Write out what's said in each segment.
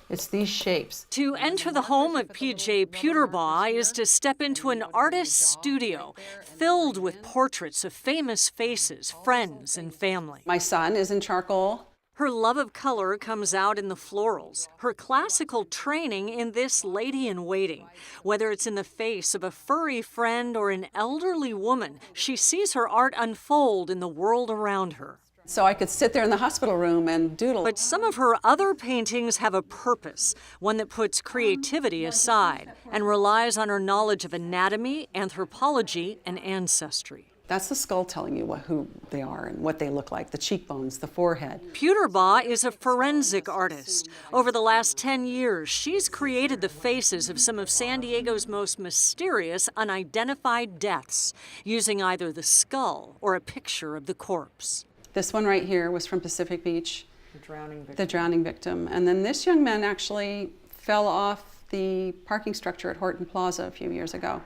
It's these shapes. To enter the home of P.J. Pewterbaugh is to step into an artist's studio filled with portraits of famous faces, friends, and family. My son is in charcoal. Her love of color comes out in the florals, her classical training in this lady-in-waiting. Whether it's in the face of a furry friend or an elderly woman, she sees her art unfold in the world around her. So I could sit there in the hospital room and doodle. But some of her other paintings have a purpose, one that puts creativity aside and relies on her knowledge of anatomy, anthropology, and ancestry. That's the skull telling you who they are and what they look like, the cheekbones, the forehead. Pewterbaugh is a forensic artist. Over the last 10 years, she's created the faces of some of San Diego's most mysterious unidentified deaths, using either the skull or a picture of the corpse. This one right here was from Pacific Beach, the drowning victim. And then this young man actually fell off the parking structure at Horton Plaza a few years ago.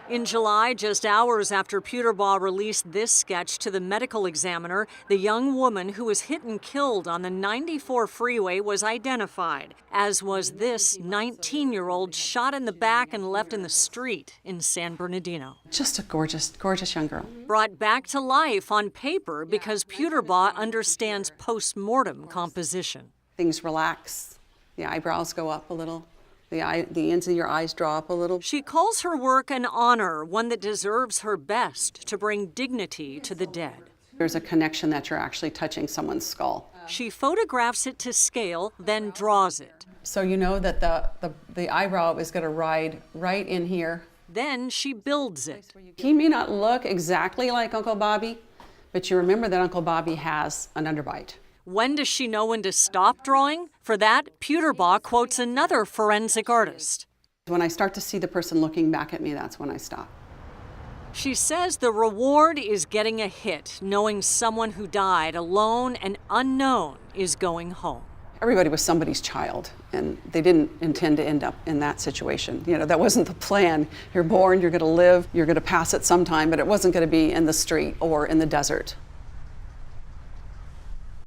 In July, just hours after Pewterbaugh released this sketch to the medical examiner, the young woman who was hit and killed on the 94 freeway was identified, as was this 19-year-old shot in the back and left in the street in San Bernardino. Just a gorgeous, gorgeous young girl. Brought back to life on paper because Pewterbaugh understands post-mortem composition. Things relax, the eyebrows go up a little. The ends of your eyes draw up a little. She calls her work an honor, one that deserves her best to bring dignity to the dead. There's a connection that you're actually touching someone's skull. She photographs it to scale, then draws it. So you know that the eyebrow is going to ride right in here. Then she builds it. He may not look exactly like Uncle Bobby, but you remember that Uncle Bobby has an underbite. When does she know when to stop drawing? For that, Pewterbaugh quotes another forensic artist. When I start to see the person looking back at me, that's when I stop. She says the reward is getting a hit, knowing someone who died alone and unknown is going home. Everybody was somebody's child, and they didn't intend to end up in that situation. You know, that wasn't the plan. You're born, you're going to live, you're going to pass it sometime, but it wasn't going to be in the street or in the desert.